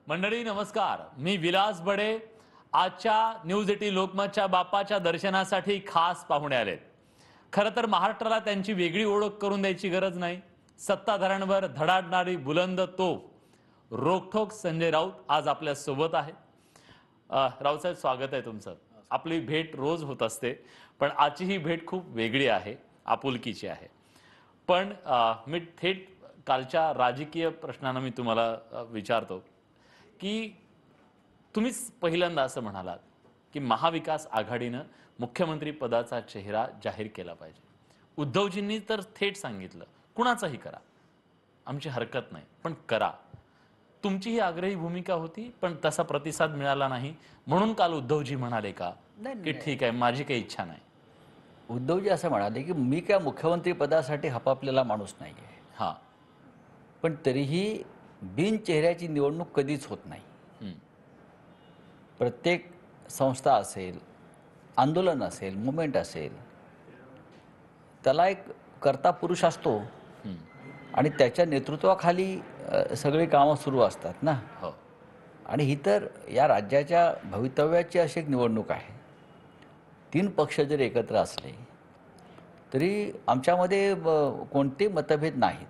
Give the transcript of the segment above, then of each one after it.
मंडळी नमस्कार, मी विलास बडे. आजच्या न्यूज 18 लोकमतच्या बाप्पाच्या दर्शनासाठी खास पाहुणे आलेत. खरं तर महाराष्ट्राला त्यांची वेगळी ओळख करून द्यायची गरज नाही. सत्ताधाऱ्यांवर धडाडणारी बुलंद तोफ रोखठोक संजय राऊत आज आपल्या सोबत आहे. राऊत साहेब, स्वागत आहे तुमचं. आपली भेट रोज होत असते, पण आजची ही भेट खूप वेगळी आहे, आपुलकीची आहे. पण मी थेट कालच्या राजकीय प्रश्नांना मी तुम्हाला विचारतो की तुम्हीच पहिल्यांदा असं म्हणालात की महाविकास आघाडीनं मुख्यमंत्री पदाचा चेहरा जाहीर केला पाहिजे. उद्धवजींनी तर थेट सांगितलं, कुणाचाही करा, आमची हरकत नाही, पण करा. तुमची ही आग्रही भूमिका होती, पण तसा प्रतिसाद मिळाला नाही, म्हणून काल उद्धवजी म्हणाले का की ठीक आहे, माझी काही इच्छा नाही? उद्धवजी असं म्हणाले की मी काय मुख्यमंत्री पदासाठी हपापलेला माणूस नाही आहे. हां. पण तरीही बिनचेहऱ्याची निवडणूक कधीच होत नाही. प्रत्येक संस्था असेल, आंदोलन असेल, मुवमेंट असेल, त्याला एक कर्ता पुरुष असतो आणि त्याच्या नेतृत्वाखाली सगळी कामं सुरू असतात ना. हो. आणि ही तर या राज्याच्या भवितव्याची अशी एक निवडणूक आहे. 3 पक्ष जरी एकत्र असले तरी आमच्यामध्ये कोणते मतभेद नाहीत.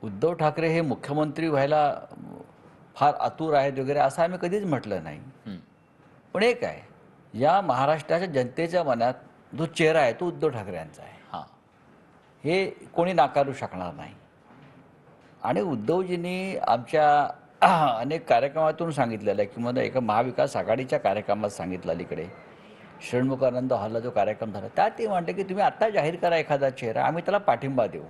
उद्धव ठाकरे हे मुख्यमंत्री व्हायला फार आतुर आहेत वगैरे असं आम्ही कधीच म्हटलं नाही. पण एक आहे, या महाराष्ट्राच्या जनतेच्या मनात जो चेहरा आहे तो उद्धव ठाकरे यांचा आहे. हां. हे कोणी नाकारू शकणार नाही. आणि उद्धवजींनी आमच्या अनेक कार्यक्रमातून सांगितलेलं आहे, किंवा एका महाविकास आघाडीच्या कार्यक्रमात सांगितलं अलीकडे षण्मुखानंद हॉलला जो कार्यक्रम झाला त्यात ते म्हणते की तुम्ही आत्ता जाहीर करा एखादा चेहरा, आम्ही त्याला पाठिंबा देऊ.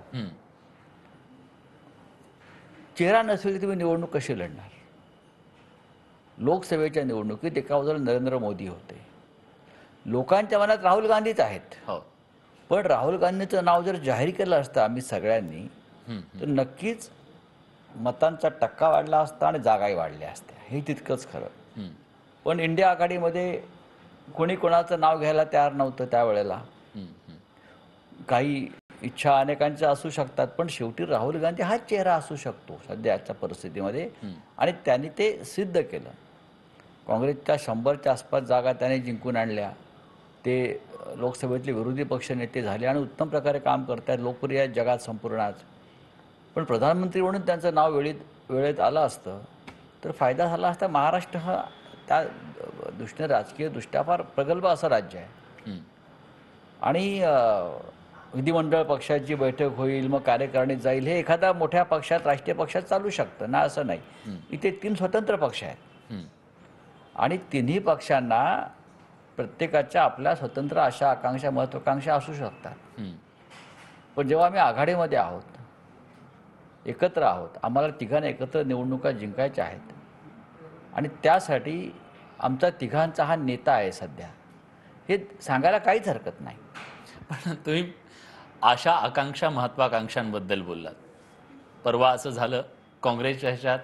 चेहरा नसेल की तुम्ही निवडणूक कशी लढणार? लोकसभेच्या निवडणुकीत एका बाजूला नरेंद्र मोदी होते, लोकांच्या मनात राहुल गांधीच आहेत. हो. पण राहुल गांधीचं नाव जर जाहीर केलं असतं आम्ही सगळ्यांनी, तर नक्कीच मतांचा टक्का वाढला असता आणि जागाही वाढल्या असत्या, हे तितकंच खरं. पण इंडिया आघाडीमध्ये कोणी कोणाचं नाव घ्यायला तयार नव्हतं त्यावेळेला. काही इच्छा अनेकांच्या असू शकतात, पण शेवटी राहुल गांधी हाच चेहरा असू शकतो सध्याच्या परिस्थितीमध्ये. आणि त्यांनी ते सिद्ध केलं. काँग्रेसच्या 100च्या आसपास जागा त्याने जिंकून आणल्या. ते लोकसभेतले विरोधी पक्षनेते झाले आणि उत्तम प्रकारे काम करतात, लोकप्रिय आहेत जगात संपूर्ण आज. पण प्रधानमंत्री म्हणून त्यांचं नाव वेळेत आलं असतं तर फायदा झाला असता. महाराष्ट्र हा त्या दृष्टीने राजकीयदृष्ट्या फार प्रगल्भ असं राज्य आहे. आणि विधिमंडळ पक्षाची बैठक होईल, मग कार्यकारिणीत जाईल, हे एखाद्या मोठ्या पक्षात, राष्ट्रीय पक्षात चालू शकतं ना, असं नाही. इथे 3 स्वतंत्र पक्ष आहेत आणि तिन्ही पक्षांना प्रत्येकाच्या आपल्या स्वतंत्र आशा, आकांक्षा, महत्त्वाकांक्षा असू शकतात. पण जेव्हा आम्ही आघाडीमध्ये आहोत, एकत्र आहोत, आम्हाला तिघांना एकत्र निवडणुका जिंकायच्या आहेत आणि त्यासाठी आमचा तिघांचा हा नेता आहे सध्या, हे सांगायला काहीच हरकत नाही. पण तुम्ही आशा, आकांक्षा, महत्वाकांक्षांबद्दल बोललात. परवा असं झालं, काँग्रेसच्या ह्याच्यात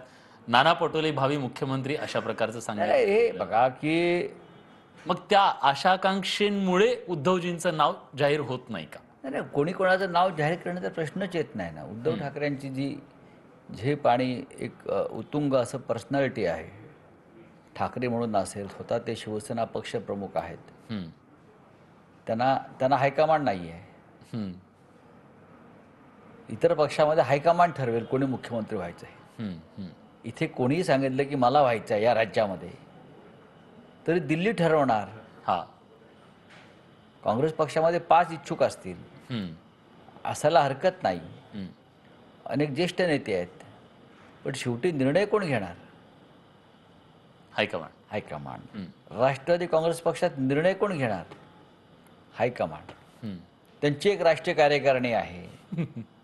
नाना पटोले भावी मुख्यमंत्री अशा प्रकारचं सांगितलं. हे बघा की मग त्या आशा आकांक्षेमुळे उद्धवजींचं नाव जाहीर होत नाही का? नाही, कोणी कोणाचं नाव जाहीर करण्याचा प्रश्नच येत नाही ना. उद्धव ठाकरेंची जी झेप आणि एक उत्तुंग असं पर्सनॅलिटी आहे, ठाकरे म्हणून असेल, स्वतः ते शिवसेना पक्षप्रमुख आहेत, त्यांना हायकमांड नाही आहे. इतर पक्षामध्ये हायकमांड ठरवेल कोणी मुख्यमंत्री व्हायचं आहे. इथे कोणीही सांगितलं की मला व्हायचं आहे या राज्यामध्ये, तरी दिल्ली ठरवणार. काँग्रेस पक्षामध्ये 5 इच्छुक असतील, असायला हरकत नाही. अनेक ज्येष्ठ नेते आहेत, पण शेवटी निर्णय कोण घेणार? हायकमांड. राष्ट्रवादी काँग्रेस पक्षात निर्णय कोण घेणार? हायकमांड. त्यांची एक राष्ट्रीय कार्यकारिणी आहे,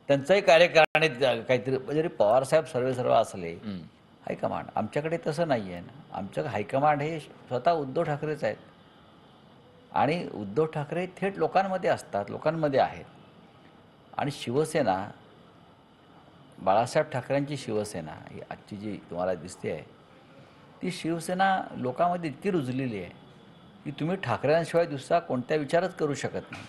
त्यांचाही कार्यकारिणीत काहीतरी, जरी पवारसाहेब सर्वेसर्वा असले, हायकमांड. आमच्याकडे तसं नाही आहे ना. आमचं हायकमांड हे स्वतः उद्धव ठाकरेच आहेत आणि उद्धव ठाकरे थेट लोकांमध्ये असतात, लोकांमध्ये आहेत. आणि शिवसेना, बाळासाहेब ठाकरेंची शिवसेना ही आजची जी तुम्हाला दिसते आहे, ती शिवसेना लोकांमध्ये इतकी रुजलेली आहे की तुम्ही ठाकरेंशिवाय दुसरा कोणत्या विचारच करू शकत नाही.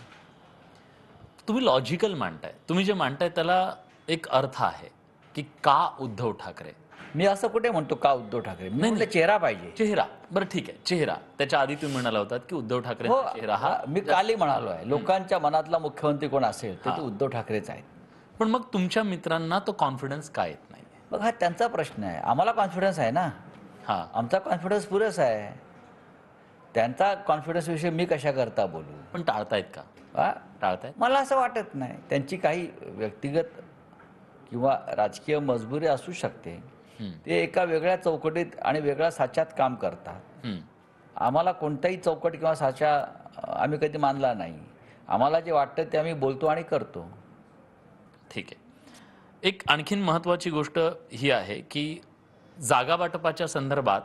तुम्ही लॉजिकल मांडताय, तुम्ही जे मांडताय त्याला एक अर्थ आहे. की का उद्धव ठाकरे? मी असं कुठे म्हणतो का उद्धव ठाकरे, मी म्हणलं चेहरा पाहिजे. चेहरा, बरं ठीक आहे, चेहरा. त्याच्या आधी तुम्ही म्हणाला होतात की उद्धव हो, ठाकरेंचा चेहरा हा. मी कालही म्हणालो आहे, लोकांच्या मनातला मुख्यमंत्री कोण असेल तर ते उद्धव ठाकरेच आहेत. पण मग तुमच्या मित्रांना तो कॉन्फिडन्स का येत नाही? मग हा त्यांचा प्रश्न आहे. आम्हाला कॉन्फिडन्स आहे ना, हा, आमचा कॉन्फिडन्स पुरेसा आहे. त्यांचा कॉन्फिडन्स विषयी मी कशा करता बोलू? पण टाळतायत का? हा? टाळतायत? मला असं वाटत नाही. त्यांची काही व्यक्तिगत किंवा राजकीय मजबुरी असू शकते. ते एका वेगळ्या चौकटीत आणि वेगळ्या साच्यात काम करतात. आम्हाला कोणताही चौकट किंवा साचा आम्ही कधी मानला नाही. आम्हाला जे वाटतं ते आम्ही बोलतो आणि करतो. ठीक आहे. एक आणखीन महत्त्वाची गोष्ट ही आहे की जागा वाटपाच्या संदर्भात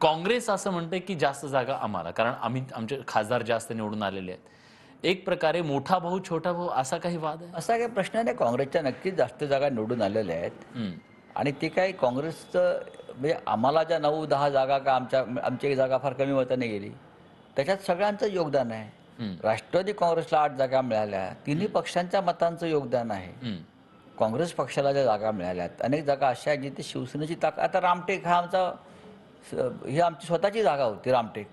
काँग्रेस असं म्हणते की जास्त जागा आम्हाला, कारण आमचे खासदार जास्त निवडून आलेले आहेत. एक प्रकारे मोठा भाऊ छोटा भाऊ असा काही वाद आहे? असा काही प्रश्न नाही. काँग्रेसच्या नक्कीच जास्त जागा निवडून आलेल्या आहेत आणि ते काही काँग्रेसचं म्हणजे आम्हाला ज्या 9-10 जागा का आमची जागा फार कमी मताने गेली, त्याच्यात सगळ्यांचं योगदान आहे. राष्ट्रवादी काँग्रेसला 8 जागा मिळाल्या, तिन्ही पक्षांच्या मतांचं योगदान आहे. काँग्रेस पक्षाला ज्या जागा मिळाल्यात, अनेक जागा अशा आहेत जिथे शिवसेनेची ताकद. आता रामटेक हा ही आमची स्वतःची जागा होती. रामटेक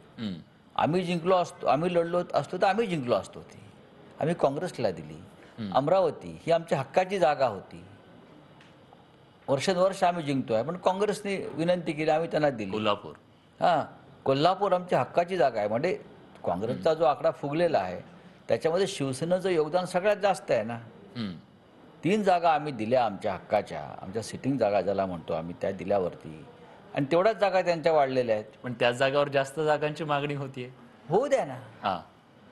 आम्ही जिंकलो असतो, आम्ही लढलो असतो तर आम्ही जिंकलो असतो. ती आम्ही काँग्रेसला दिली. अमरावती ही आमची हक्काची जागा होती. वर्षानुवर्ष आम्ही जिंकतोय, पण काँग्रेसने विनंती केली, आम्ही त्यांना दिली. कोल्हापूर, कोल्हापूर आमची हक्काची जागा आहे. म्हणजे काँग्रेसचा जो आकडा फुगलेला आहे त्याच्यामध्ये शिवसेनेचं योगदान सगळ्यात जास्त आहे ना. 3 जागा आम्ही दिल्या आमच्या हक्काच्या, आमच्या सिटिंग जागा ज्याला म्हणतो आम्ही, त्या दिल्यावरती, आणि तेवढ्याच जागा त्यांच्या वाढलेल्या आहेत. पण त्याच जागावर जास्त जागांची मागणी होतीये. होऊ द्या ना.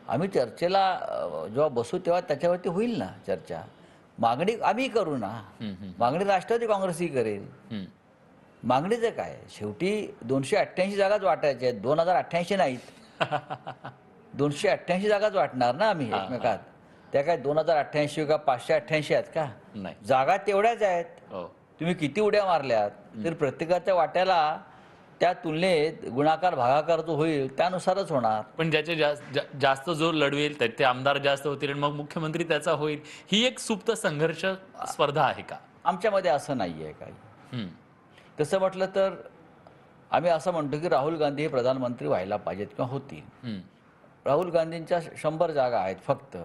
आम्ही चर्चेला जेव्हा बसू तेव्हा त्याच्यावरती होईल ना चर्चा. मागणी आम्ही करू ना. मागणी राष्ट्रवादी काँग्रेसही करेल. मागणीचं काय, शेवटी 288 जागाच वाटायच्या आहेत, 2088 नाहीत. 288 जागाच वाटणार ना आम्ही एकमेकात. त्या काय 2088 का 588 आहेत का? नाही, जागा तेवढ्याच आहेत. तुम्ही किती उड्या मारल्यात तर प्रत्येकाच्या वाट्याला त्या तुलनेत गुणाकार भागाकार जो होईल त्यानुसारच होणार. पण ज्याचे जास्त जोर लढवेल ते आमदार जास्त होतील आणि मग मुख्यमंत्री त्याचा होईल. ही एक सुप्त संघर्ष स्पर्धा आहे का? आमच्यामध्ये असं नाही आहे काही. तसं म्हटलं तर आम्ही असं म्हणतो की राहुल गांधी हे प्रधानमंत्री व्हायला पाहिजेत किंवा होतील. राहुल गांधींच्या 100 जागा आहेत फक्त,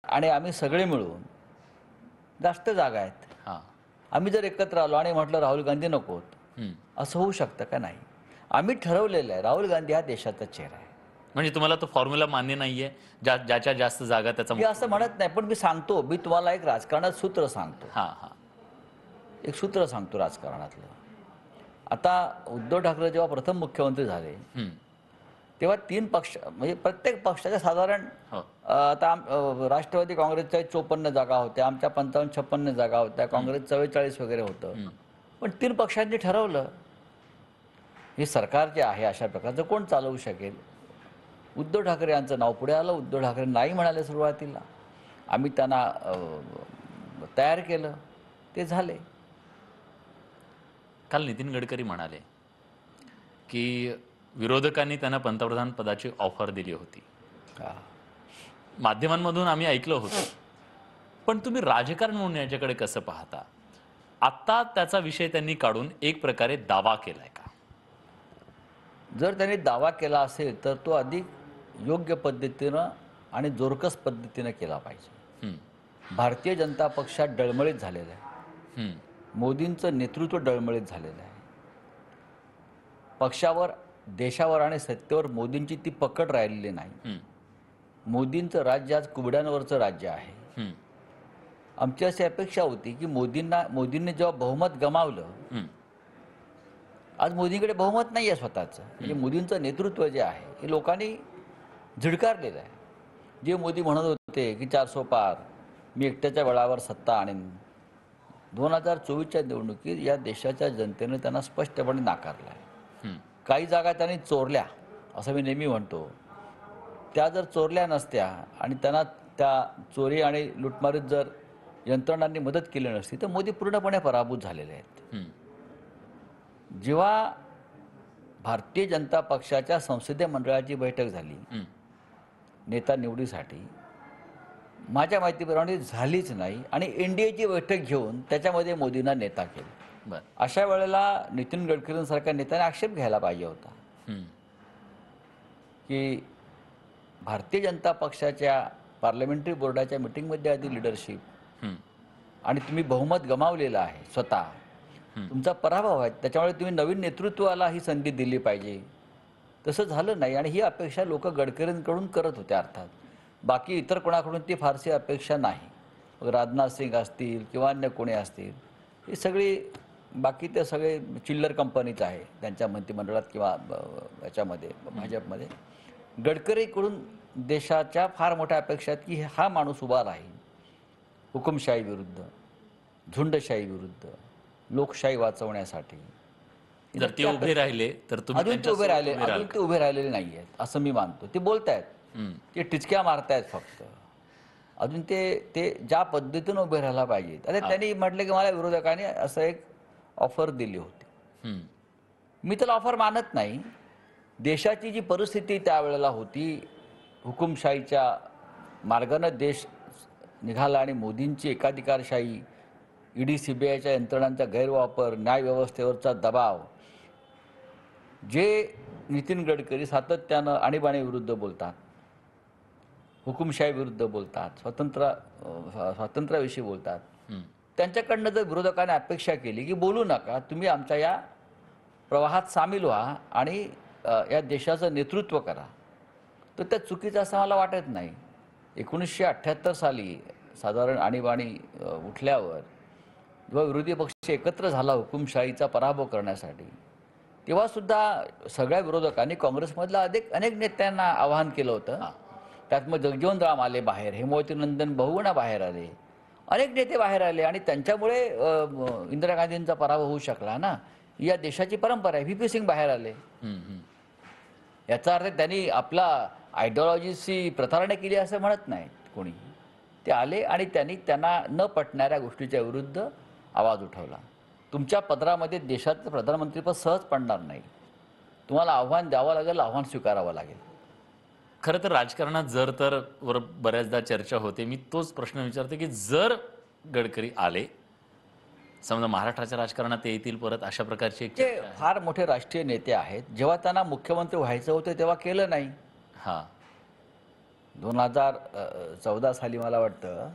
आणि आम्ही सगळे मिळून जास्त जागा आहेत. आम्ही जर एकत्र आलो आणि म्हटलं राहुल गांधी नकोत, असं होऊ शकतं का? नाही. आम्ही ठरवलेलं आहे, राहुल गांधी हा देशाचा चेहरा आहे. म्हणजे तुम्हाला तो फॉर्म्युला मान्य नाहीये, ज्याच्या जास्त जागा त्याचा? मी असं म्हणत नाही, पण मी सांगतो, मी तुम्हाला एक राजकारणात सूत्र सांगतो. एक सूत्र सांगतो राजकारणातलं. आता उद्धव ठाकरे जेव्हा प्रथम मुख्यमंत्री झाले तेव्हा 3 पक्ष, म्हणजे प्रत्येक पक्षाच्या साधारण आता राष्ट्रवादी काँग्रेसच्या 54 जागा होत्या, आमच्या 55-56 जागा होत्या, काँग्रेस 44 वगैरे होतं. पण 3 पक्षांनी ठरवलं हे सरकार जे आहे अशा प्रकारचं कोण चालवू शकेल. उद्धव ठाकरे यांचं नाव पुढे आलं. उद्धव ठाकरे नाही म्हणाले सुरुवातीला, आम्ही त्यांना तयार केलं, ते झाले. काल नितीन गडकरी म्हणाले की विरोधकांनी त्यांना पंतप्रधान पदाची ऑफर दिली होती. माध्यमांमधून आम्ही ऐकलं होतं. पण तुम्ही राजकारण म्हणून याच्याकडे कसं पाहता? आता त्याचा विषय त्यांनी काढून एक प्रकारे दावा केलाय का? जर त्यांनी दावा केला असेल तर तो अधिक योग्य पद्धतीनं आणि जोरकस पद्धतीनं केला पाहिजे. भारतीय जनता पक्षात डळमळीत झालेला आहे. मोदींचं नेतृत्व डळमळीत झालेलं आहे. पक्षावर, देशावर आणि सत्तेवर मोदींची ती पकड राहिलेली नाही. मोदींचं राज्य आज कुबड्यांवरचं राज्य आहे. आमची अशी अपेक्षा होती की मोदींनी जेव्हा बहुमत गमावलं, आज मोदींकडे बहुमत नाही आहे स्वतःचं. म्हणजे मोदींचं नेतृत्व जे आहे हे लोकांनी झिडकारलेलं आहे. जे मोदी म्हणत होते की 400 पार, मी एकट्याच्या बळावर सत्ता आणीन, 2024च्या निवडणुकीत या देशाच्या जनतेने त्यांना स्पष्टपणे नाकारलं आहे. काही जागा त्यांनी चोरल्या, असं मी नेहमी म्हणतो. त्या जर चोरल्या नसत्या आणि त्यांना त्या चोरी आणि लुटमारीत जर यंत्रणांनी मदत केली नसती तर मोदी पूर्णपणे पराभूत झालेले आहेत. जेव्हा भारतीय जनता पक्षाच्या संसदीय मंडळाची बैठक झाली नेता निवडीसाठी, माझ्या माहितीप्रमाणे झालीच नाही आणि एनडीएची बैठक घेऊन त्याच्यामध्ये मोदींना नेता केलं. बरं. अशा वेळेला नितीन गडकरींसारख्या नेत्याने आक्षेप घ्यायला पाहिजे होता हं. की भारतीय जनता पक्षाच्या पार्लमेंटरी बोर्डाच्या मिटिंगमध्ये आधी लिडरशिप हं. आणि तुम्ही बहुमत गमावलेलं आहे स्वतः, तुमचा पराभव आहे, त्याच्यामुळे तुम्ही नवीन नेतृत्वाला ही संधी दिली पाहिजे. तसं झालं नाही आणि ही अपेक्षा लोक गडकरींकडून करत होते. अर्थात बाकी इतर कोणाकडून ती फारशी अपेक्षा नाही. मग राजनाथ सिंग असतील किंवा अन्य कोणी असतील, ही सगळी बाकी ते सगळे चिल्लर कंपनीच आहे त्यांच्या मंत्रिमंडळात किंवा याच्यामध्ये भाजपमध्ये. गडकरीकडून देशाच्या फार मोठ्या अपेक्षा आहेत की हा माणूस उभा राहील हुकुमशाही विरुद्ध, झुंडशाही विरुद्ध, लोकशाही वाचवण्यासाठी. जर ते उभे राहिले तर तुम्ही अजून ते उभे राहिले, अजून ते उभे राहिलेले नाही आहेत असं मी मानतो. ते बोलतायत, हं. ते टिचक्या मारतायत फक्त. अजून ते ज्या पद्धतीनं उभे राहायला पाहिजेत. आता त्यांनी म्हटलं की मला विरोधकांनी असं एक ऑफर दिली होती. हं. मी त्याला ऑफर मानत नाही. देशाची जी परिस्थिती त्यावेळेला होती, हुकुमशाहीच्या मार्गानं देश निघाला आणि मोदींची एकाधिकारशाही, ईडी सीबीआयच्या यंत्रणांचा गैरवापर, न्यायव्यवस्थेवरचा दबाव, जे नितीन गडकरी सातत्यानं आणीबाणीविरुद्ध बोलतात, हुकुमशाही विरुद्ध बोलतात, स्वातंत्र्याविषयी बोलतात, हं. त्यांच्याकडनं जर विरोधकांनी अपेक्षा केली की बोलू नका, तुम्ही आमच्या या प्रवाहात सामील व्हा आणि या देशाचं नेतृत्व करा, तर त्या चुकीचं असं मला वाटत नाही. 1978 साली साधारण आणीबाणी उठल्यावर जेव्हा विरोधी पक्ष एकत्र झाला हुकुमशाहीचा पराभव करण्यासाठी, तेव्हासुद्धा सगळ्या विरोधकांनी काँग्रेसमधल्या अनेक नेत्यांना आवाहन केलं होतं. त्यात मग जगजीवन राम आले बाहेर, हेमवती नंदन बहुगुणा बाहेर आले, अनेक नेते बाहेर आले आणि त्यांच्यामुळे इंदिरा गांधींचा पराभव होऊ शकला ना. या देशाची परंपरा आहे. व्ही पी सिंग बाहेर आले. हं. हं. याचा अर्थ त्यांनी आपला आयडिओलॉजीची प्रतारणा केली असं म्हणत नाही कोणी. ते आले आणि त्यांना न पटणाऱ्या गोष्टीच्या विरुद्ध आवाज उठवला. तुमच्या पदरामध्ये देशाचं प्रधानमंत्रीपद सहज पडणार नाही. तुम्हाला आव्हान द्यावं लागेल, आव्हान स्वीकारावं लागेल. खरं तर राजकारणात जर तर वर बऱ्याचदा चर्चा होते. मी तोच प्रश्न विचारते की जर गडकरी आले, समजा महाराष्ट्राच्या राजकारणात ते येतील परत, अशा प्रकारची एक ते चर्चा आहे. फार मोठे राष्ट्रीय नेते आहेत. जेव्हा त्यांना मुख्यमंत्री व्हायचं होतं तेव्हा केलं नाही. हां. 2014 साली मला वाटतं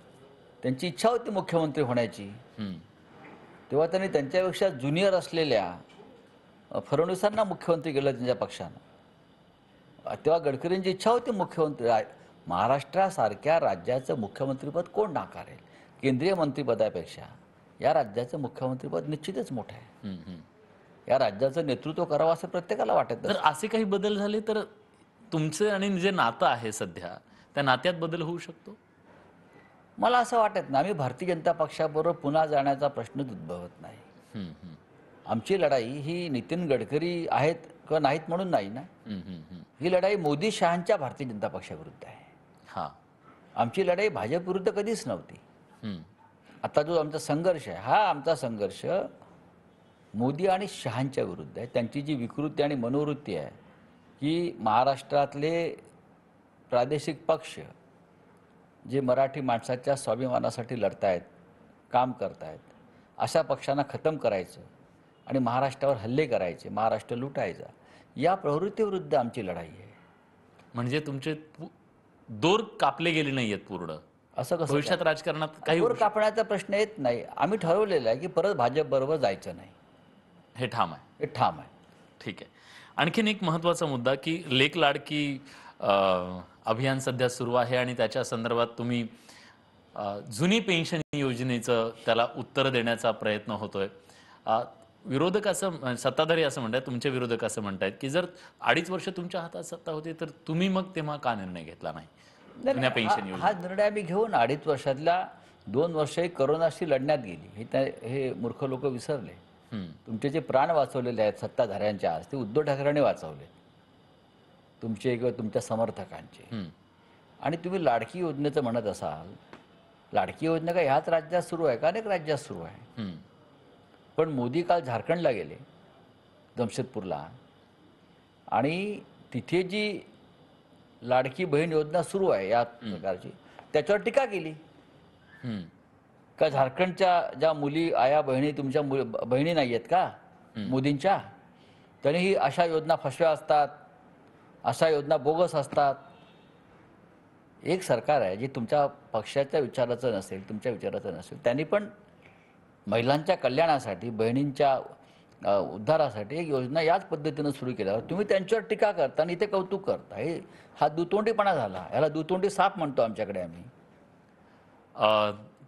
त्यांची इच्छा होती मुख्यमंत्री होण्याची. हं. तेव्हा त्यांनी त्यांच्यापेक्षा ज्युनियर असलेल्या फडणवीसांना मुख्यमंत्री केलं त्यांच्या पक्षानं. तेव्हा गडकरींची इच्छा होती मुख्यमंत्री. महाराष्ट्रासारख्या राज्याचं मुख्यमंत्रीपद कोण नाकारेल? केंद्रीय मंत्रिपदापेक्षा या राज्याचं मुख्यमंत्रीपद निश्चितच मोठं आहे. हं. हं. या राज्याचं नेतृत्व करावं असं प्रत्येकाला वाटत जर असतं. असे काही बदल झाले तर तुमचे आणि जे नातं आहे सध्या, त्या नात्यात बदल होऊ शकतो? मला असं वाटत नाही. आम्ही भारतीय जनता पक्षाबरोबर पुन्हा जाण्याचा प्रश्नच उद्भवत नाही. हं. हं. आमची लढाई ही नितीन गडकरी आहेत किंवा नाहीत म्हणून नाही ना. हं. हं. हं. ही लढाई मोदी शहांच्या भारतीय जनता पक्षाविरुद्ध आहे. हां. आमची लढाई भाजप विरुद्ध कधीच नव्हती. हं. आता जो आमचा संघर्ष आहे, हा आमचा संघर्ष मोदी आणि शहांच्या विरुद्ध आहे. त्यांची जी विकृती आणि मनोवृत्ती आहे की महाराष्ट्रातले प्रादेशिक पक्ष जे मराठी माणसाच्या स्वाभिमानासाठी लढतायत, काम करतायत, अशा पक्षांना खतम करायचं आणि महाराष्ट्रावर हल्ले करायचे, महाराष्ट्र लुटायचा, या प्रवृत्तीविरुद्ध आमची लढाई आहे. म्हणजे तुमचे दोर कापले गेले नाहीयेत पूर्ण. असं कसं भविष्यात राजकारणात काही दोर कापण्याचा प्रश्न येत नाही. आम्ही ठरवलेलं आहे की परत भाजपबरोबर जायचं नाही. हे ठाम आहे. हे ठाम आहे. ठीक आहे. आणखीन एक महत्त्वाचा मुद्दा की लेक लाडकी अभियान सध्या सुरू आहे आणि त्याच्या संदर्भात तुम्ही जुनी पेन्शन योजनेचं त्याला उत्तर देण्याचा प्रयत्न होतोय. विरोधक असं, सत्ताधारी असं म्हणतात, तुमचे विरोधक असं म्हणतात की जर 2.5 वर्ष तुमच्या हातात सत्ता होती तर तुम्ही मग तेव्हा का निर्णय घेतला नाही जुन्या पेन्शन योजना? हा निर्णय आम्ही घेऊन 2.5 वर्षातल्या 2 वर्षही करोनाशी लढण्यात गेली. हे मूर्ख लोक विसरले. हं. तुमचे जे प्राण वाचवलेले आहेत सत्ताधाऱ्यांच्या आज, ते उद्धव ठाकरेंनी वाचवले, तुमचे किंवा तुमच्या समर्थकांचे. हं. आणि तुम्ही लाडकी योजनेचं म्हणत असाल, लाडकी योजना का ह्याच राज्यात सुरू आहे का? अनेक राज्यात सुरू आहे. हं. पण मोदी काल झारखंडला गेले, जमशेदपूरला, आणि तिथे जी लाडकी बहीण योजना सुरू आहे या प्रकारची, त्याच्यावर टीका केली. हम्म. का झारखंडच्या ज्या मुली आया बहिणी तुमच्या बहिणी नाही आहेत का मोदींच्या, तरीही अशा योजना फसव्या असतात, अशा योजना बोगस असतात. एक सरकार आहे जे तुमच्या पक्षाच्या विचाराचं नसेल, तुमच्या विचाराचं नसेल, त्यांनी पण महिलांच्या कल्याणासाठी, बहिणींच्या उद्धारासाठी एक योजना याच पद्धतीनं सुरू केल्यावर तुम्ही त्यांच्यावर टीका करता आणि इथे कौतुक करता. हा दुतोंडीपणा झाला. याला दुतोंडी साप म्हणतो आमच्याकडे आम्ही.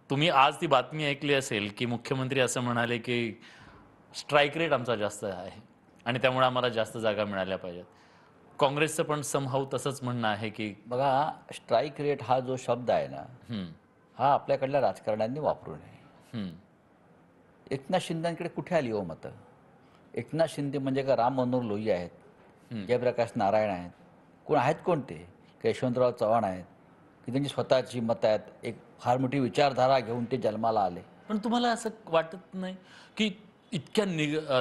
तुम्ही आज ती बातमी ऐकली असेल की मुख्यमंत्री असं म्हणाले की स्ट्राईक रेट आमचा जास्त आहे आणि त्यामुळे आम्हाला जास्त जागा मिळाल्या पाहिजेत. काँग्रेसचं पण समहाऊ तसंच म्हणणं आहे की बघा, स्ट्राईक रेट हा जो शब्द आहे ना, हम्म, हा आपल्याकडल्या राजकारण्यांनी वापरू नये. हम्म, एकनाथ शिंदेकडे कुठे आली हो मतं? एकनाथ शिंदे म्हणजे का राम मनोहर लोहिया आहेत, जयप्रकाश नारायण आहेत, कोण आहेत कोणते? का यशवंतराव चव्हाण आहेत की त्यांची स्वतःची मतं आहेत, एक फार मोठी विचारधारा घेऊन ते जन्माला आले. पण तुम्हाला असं वाटत नाही की इतक्या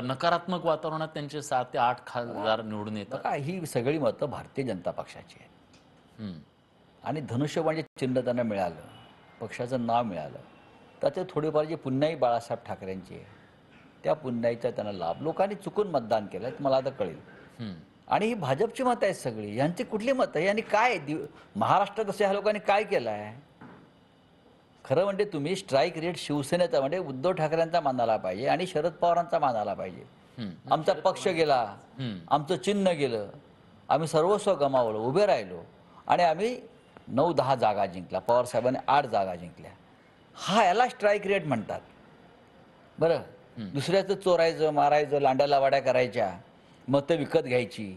नकारात्मक वातावरणात त्यांचे 7 ते 8 खासदार निवडून येतात? बघा, ही सगळी मतं भारतीय जनता पक्षाची आहेत हम्म, आणि धनुष्यबाण जे चिन्ह त्यांना मिळालं, पक्षाचं नाव मिळालं, त्याचे थोडीफार जी पुन्हाही बाळासाहेब ठाकरेंची आहे, त्या पुन्हाईचा त्यांना लाभ लोकांनी चुकून मतदान केलं मला आता कळेल. हम्म, आणि ही भाजपची मतं आहेत सगळी. यांची कुठली मतं आहे आणि काय महाराष्ट्रात असे ह्या लोकांनी काय केलं आहे? खरं म्हणजे तुम्ही स्ट्राईक रेट शिवसेनेचा म्हणजे उद्धव ठाकरेंचा मानायला पाहिजे आणि शरद पवारांचा मानायला पाहिजे. हम्म, आमचा पक्ष गेला, हम्म, आमचं चिन्ह गेलं, आम्ही सर्वस्व गमावलं, उभे राहिलो आणि आम्ही 9-10 जागा जिंकल्या, पवारसाहेबांनी 8 जागा जिंकल्या. याला स्ट्राईक रेट म्हणतात. बरं, दुसऱ्याचं चोरायचं, मारायचं, लांड्याला वाड्या करायच्या, मतं विकत घ्यायची,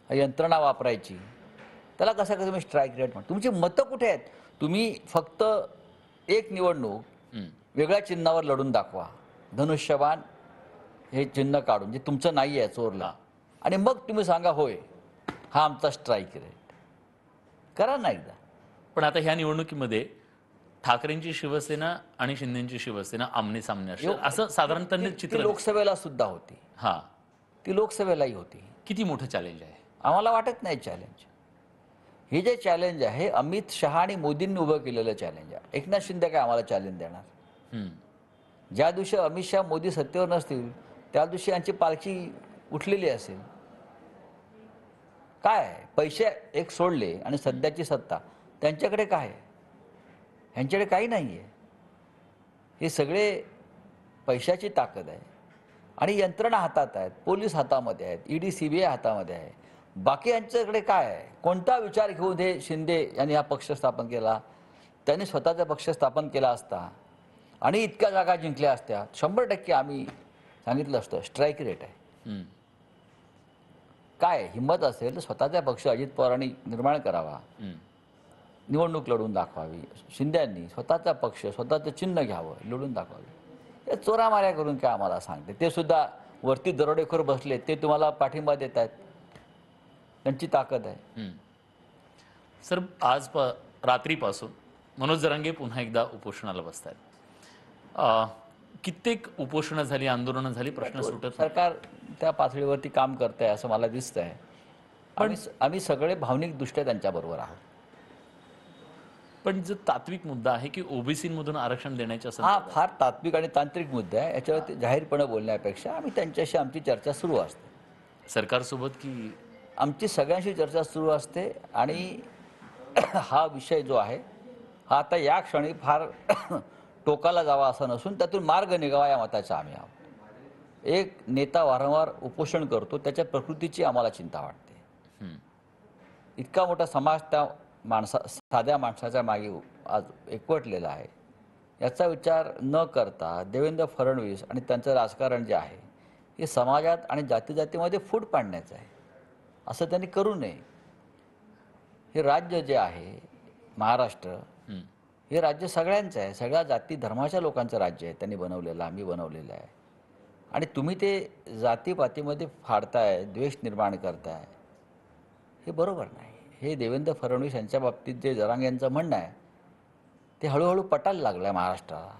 यंत्रणा वापरायची, त्याला कसं तुम्ही स्ट्राईक रेट म्हणता? तुमची मतं कुठे आहेत? तुम्ही फक्त एक निवडणूक हम्म, वेगळ्या चिन्हावर लढून दाखवा, धनुष्यबाण हे चिन्ह काढून जे तुमचं नाही आहे चोरला, आणि मग तुम्ही सांगा होय हा आमचा स्ट्राईक रेट. करा ना एकदा. पण आता ह्या निवडणुकीमध्ये ठाकरेंची शिवसेना आणि शिंदेची शिवसेना आमने सामने असेल असं साधारणतः ती चित्र लोकसभेला सुद्धा होती, हा ती लोकसभेलाही होती. किती मोठं चॅलेंज आहे? आम्हाला वाटत नाही चॅलेंज. हे जे चॅलेंज आहे अमित शहा आणि मोदींनी उभं केलेलं चॅलेंज आहे. एकनाथ शिंदे काय आम्हाला चॅलेंज देणार? हम्म, ज्या दिवशी अमित शहा मोदी सत्तेवर नसतील त्या दिवशी यांची पालखी उठलेली असेल. काय आहे? पैसे एक सोडले आणि सध्याची सत्ता त्यांच्याकडे काय आहे? ह्यांच्याकडे काही नाही आहे. हे सगळे पैशाची ताकद आहे आणि यंत्रणा हातात आहेत, पोलीस हातामध्ये आहेत, ईडी सीबीआय हातामध्ये आहे. बाकी यांच्याकडे काय आहे? कोणता विचार घेऊन हे शिंदे यांनी हा पक्ष स्थापन केला? त्यांनी स्वतःचा पक्ष स्थापन केला असता आणि इतक्या जागा जिंकल्या असत्या, 100% आम्ही सांगितलं असतं स्ट्राईक रेट आहे. हम्म, काय हिंमत असेल तर स्वतःचा पक्ष अजित पवारांनी निर्माण करावा, हम्म, निवडणूक लढून दाखवावी. शिंद्यांनी स्वतःचा पक्ष, स्वतःचं चिन्ह घ्यावं, लढून दाखवावी. हे चोरामाऱ्या करून काय आम्हाला सांगते? ते सुद्धा वरती दरोडेखोर बसले, ते तुम्हाला पाठिंबा देत आहेत. त्यांची ताकद आहे. हम्म. सर, आज रात्रीपासून मनोज जरांगे पुन्हा एकदा उपोषणाला बसत आहेत. कित्येक उपोषणं झाली, आंदोलनं झाली, प्रश्न सुटत नाही. सरकार त्या पातळीवरती काम करत आहे असं मला दिसत आहे. आम्ही सगळे भावनिकदृष्ट्या त्यांच्याबरोबर आहोत. पण जो तात्विक मुद्दा आहे की ओबीसीमधून आरक्षण देण्याच्या हा संदर्भात फार तात्विक आणि तांत्रिक मुद्दा आहे. याच्यावरती जाहीरपणे बोलण्यापेक्षा आम्ही त्यांच्याशी आमची चर्चा सुरू असते. सरकारसोबत की आमची सगळ्यांशी चर्चा सुरू असते आणि हा विषय जो आहे हा आता या क्षणी फार टोकाला जावा असा नसून त्यातून मार्ग निघावा या मताचा आम्ही आहोत. एक नेता वारंवार उपोषण करतो, त्याच्या प्रकृतीची आम्हाला चिंता वाटते. हम्म, इतका मोठा समाज त्या साध्या माणसाच्या मागे आज एकवटलेला आहे. याचा विचार न करता देवेंद्र फडणवीस आणि त्यांचं राजकारण जे आहे हे समाजात आणि जातीजातीमध्ये फूट पाडण्याचं आहे. असं त्यांनी करू नये. हे राज्य जे आहे महाराष्ट्र, हम्म, हे राज्य सगळ्यांचं आहे, सगळ्या जाती धर्माच्या लोकांचं राज्य आहे. त्यांनी बनवलेलं, आम्ही बनवलेलं आहे. आणि तुम्ही ते जातीपातीमध्ये फाडताय, द्वेष निर्माण करताय, हे बरोबर नाही. हे देवेंद्र फडणवीस यांच्या बाबतीत जे जरांगे यांचं म्हणणं आहे ते हळूहळू पटायला लागलं आहे महाराष्ट्राला.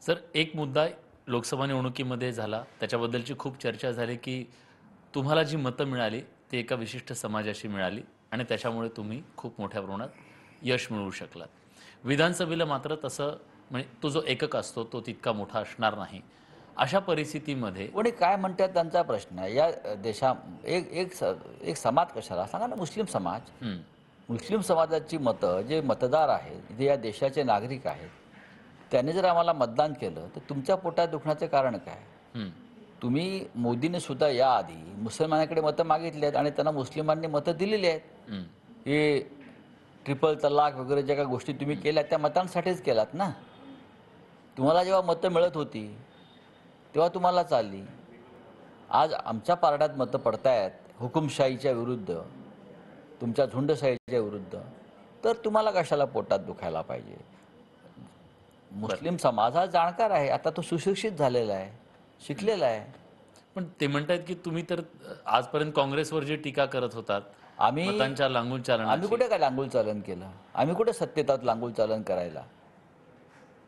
सर, एक मुद्दा लोकसभा निवडणुकीमध्ये झाला, त्याच्याबद्दलची खूप चर्चा झाली की तुम्हाला जी मतं मिळाली ती एका विशिष्ट समाजाशी मिळाली आणि त्याच्यामुळे तुम्ही खूप मोठ्या प्रमाणात यश मिळवू शकलात. विधानसभेला मात्र तसं म्हणजे तो जो एकक असतो तो तितका मोठा असणार नाही. अशा परिस्थितीमध्ये कोणी काय म्हणतात त्यांचा प्रश्न आहे. या देशा एक समाज कशाला सांगा ना, मुस्लिम समाज. हं, मुस्लिम समाजाची मतं, जे मतदार आहेत, जे या देशाचे नागरिक आहेत, त्यांनी जर आम्हाला मतदान केलं तर तुमच्या पोटात दुखण्याचं कारण काय? हं, तुम्ही मोदीने सुद्धा याआधी मुसलमानाकडे मतं मागितली आहेत आणि त्यांना मुस्लिमांनी मतं दिलेली आहेत. हं. हे ट्रिपल तलाक वगैरे ज्या काही गोष्टी तुम्ही केल्या त्या मतांसाठीच केलात ना. तुम्हाला जेव्हा मतं मिळत होती तेव्हा तुम्हाला चालली. आज आमच्या पारड्यात मतं पडतायत हुकुमशाहीच्या विरुद्ध, तुमच्या झुंडशाहीच्या विरुद्ध, तर तुम्हाला कशाला पोटात दुखायला पाहिजे? मुस्लिम समाज हा जाणकार आहे, आता तो सुशिक्षित झालेला आहे, शिकलेला आहे. पण ते म्हणतायत की तुम्ही तर आजपर्यंत काँग्रेसवर जी टीका करत होतात आम्ही मतांच्या लांगून आम्ही चालण्याची. कुठे काय लांगुल चालन केलं? आम्ही कुठे सत्तेत आहोत लांगुल चालन करायला?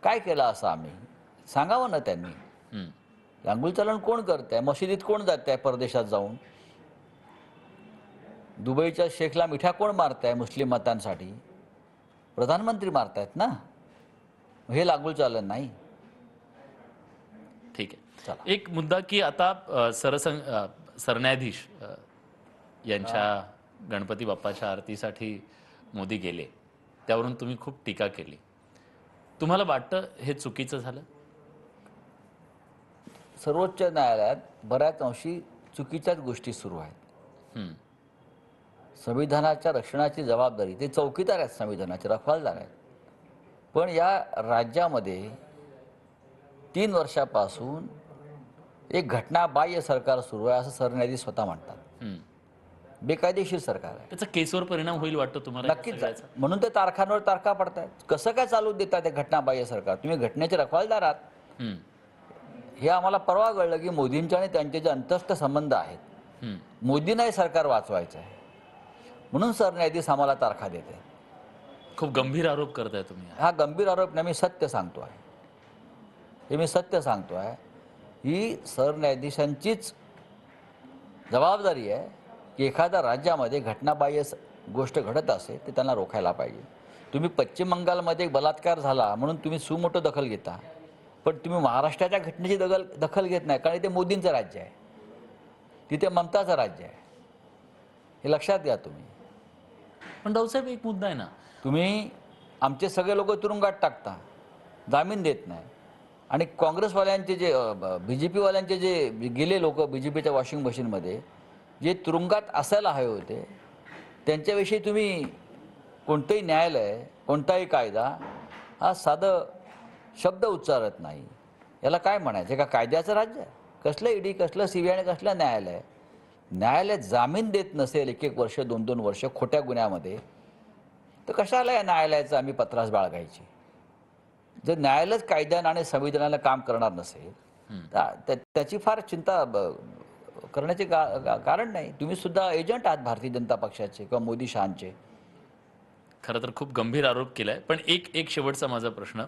काय केलं असं आम्ही? सांगावं ना त्यांनी. हं, लांगुल चालन कोण करतंय? मशिदीत कोण जात आहे परदेशात जाऊन? दुबईच्या शेखला मिठ्या कोण मारताय मुस्लिम मतांसाठी? प्रधानमंत्री मारतायत ना. हे लांगुल चालन नाही. ठीक आहे. चला. एक मुद्दा की आता सरन्यायाधीश यांच्या गणपती बाप्पाच्या आरतीसाठी मोदी गेले, त्यावरून तुम्ही खूप टीका केली. तुम्हाला वाटतं हे चुकीचं झालं? सर्वोच्च न्यायालयात बऱ्याच अंशी चुकीच्याच गोष्टी सुरू आहेत. हं, संविधानाच्या रक्षणाची जबाबदारी, ते चौकीदार आहेत, संविधानाचे रखवालदार आहेत. पण या राज्यामध्ये 3 वर्षापासून एक घटनाबाह्य सरकार सुरू आहे असं सरन्यायाधीश स्वतः म्हणतात. हं. बेकायदेशीर सरकार आहे. त्याचा केसवर परिणाम होईल वाटतं तुम्हाला या नक्कीच सगळ्याचा? म्हणून ते तारखांवर तारखा पडतायत. कसं काय चालू देतात ते घटनाबाह्य सरकार? तुम्ही घटनेचे रखवालदार आहात. हं, हे आम्हाला परवा कळलं की मोदींचे आणि त्यांचे जे अंतस्थ संबंध आहेत, हं. मोदींना हे सरकार वाचवायचं आहे म्हणून सरन्यायाधीश आम्हाला तारखा देते. खूप गंभीर आरोप करताय तुम्ही. हा गंभीर आरोप नाही, मी सत्य सांगतो आहे. हे मी सत्य सांगतो आहे. ही सरन्यायाधीशांचीच जबाबदारी आहे की एखाद्या राज्यामध्ये घटनाबाह्य गोष्ट घडत असेल तर त्यांना रोखायला पाहिजे. तुम्ही पश्चिम बंगालमध्ये एक बलात्कार झाला म्हणून तुम्ही सुमोटो दखल घेता, पण तुम्ही महाराष्ट्राच्या घटनेची दखल घेत नाही, कारण ते मोदींचं राज्य आहे, तिथे ममताचं राज्य आहे. हे लक्षात घ्या तुम्ही. पण रावसाहेब एक मुद्दा आहे ना, तुम्ही आमचे सगळे लोक तुरुंगात टाकता, जामीन देत नाही, आणि काँग्रेसवाल्यांचे जे BJP वाल्यांचे जे गेले लोक BJPच्या वॉशिंग मशीनमध्ये जे तुरुंगात असायला हवे होते त्यांच्याविषयी तुम्ही कोणतंही न्यायालय, कोणताही कायदा हा साधं शब्द उच्चारत नाही. याला काय म्हणायचं? का कायद्याचं राज्य आहे? कसलं ED, कसलं CBI आणि कसलं न्यायालय? न्यायालय जामीन देत नसेल 1-1 वर्ष 2-2 वर्ष खोट्या गुन्ह्यामध्ये, तर कशाला या न्यायालयाचं आम्ही पत्रास बाळगायची? जर न्यायालयच कायद्यानं आणि संविधानाला काम करणार नसेल तर त्याची फार चिंता करण्याचे कारण नाही. तुम्ही सुद्धा एजंट आहात भारतीय जनता पक्षाचे किंवा मोदी शहांचे. खरं तर खूप गंभीर आरोप केलाय. पण एक शेवटचा माझा प्रश्न,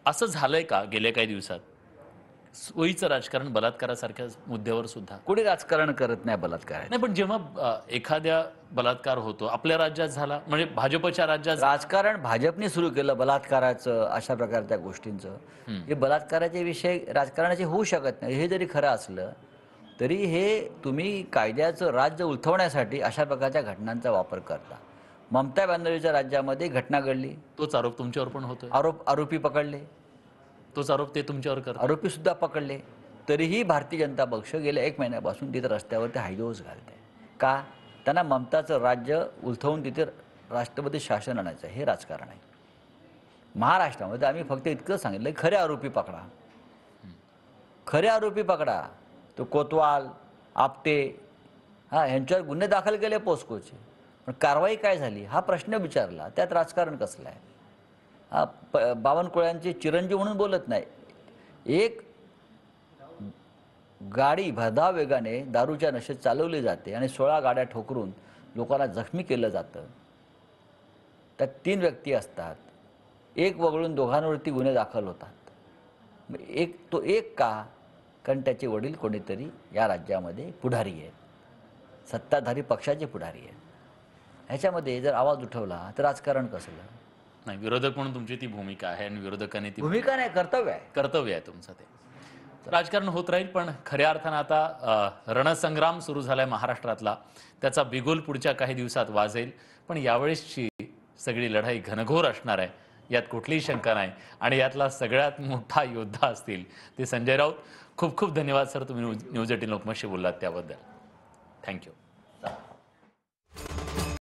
असं झालंय का गेल्या काही दिवसात सोयीचं राजकारण बलात्कारासारख्या मुद्द्यावर सुद्धा? कोणी राजकारण करत नाही बलात्काराचं. नाही, पण जेव्हा एखाद्या बलात्कार होतो आपल्या राज्यात झाला, म्हणजे भाजपच्या राज्यात राजकारण भाजपने सुरू केलं बलात्काराचं, अशा प्रकारच्या गोष्टींचं. हे बलात्काराचे विषय राजकारणाचे होऊ शकत नाही. हे जरी खरं असलं तरी हे तुम्ही कायद्याचं राज्य उलथवण्यासाठी अशा प्रकारच्या घटनांचा वापर करता. ममता बॅनर्जीच्या राज्यामध्ये घटना घडली, तोच आरोप तुमच्यावर पण होतोय, आरोपी पकडले, तोच आरोप ते तुमच्यावर करतात. आरोपी सुद्धा पकडले. तरीही भारतीय जनता पक्ष गेल्या 1 महिन्यापासून तिथे रस्त्यावरती हायदोस घालते. का? त्यांना ममताचं राज्य उलथवून तिथे राष्ट्रपती शासन आणायचं, हे राजकारण आहे. महाराष्ट्रामध्ये आम्ही फक्त इतकं सांगितलं की खरे आरोपी पकडा, खरे आरोपी पकडा. तो कोतवाल, आपटे, ह्यांच्यावर गुन्हे दाखल केले पोस्कोचे, पण कारवाई काय झाली हा प्रश्न विचारला. त्यात राजकारण कसलं आहे? बावनकुळ्यांचे चिरंजीव म्हणून बोलत नाही. एक गाडी भरधाव वेगाने दारूच्या नशेत चालवली जाते आणि 16 गाड्या ठोकरून लोकांना जखमी केलं जातं. त्यात 3 व्यक्ती असतात, एक वगळून दोघांवरती गुन्हे दाखल होतात. तो एक का? कारण त्याचे वडील कोणीतरी या राज्यामध्ये पुढारी आहेत, सत्ताधारी पक्षाचे पुढारी आहेत. ह्याच्यामध्ये जर आवाज उठवला तर राजकारण कसलं? नाही, विरोधक म्हणून तुमची ती भूमिका आहे आणि विरोधकांनी ती भूमिका नाही, कर्तव्य आहे. कर्तव्य आहे तुमचं ते. राजकारण होत राहील, पण खऱ्या अर्थानं आता रणसंग्राम सुरू झालाय महाराष्ट्रातला. त्याचा बिगुल पुढच्या काही दिवसात वाजेल, पण यावेळेसची सगळी लढाई घनघोर असणार आहे, यात कुठलीही शंका नाही. आणि यातला सगळ्यात मोठा योद्धा असतील ते संजय राऊत. खूप खूप धन्यवाद सर, तुम्ही न्यूज 18 लोकमतशी बोललात त्याबद्दल. थँक्यू.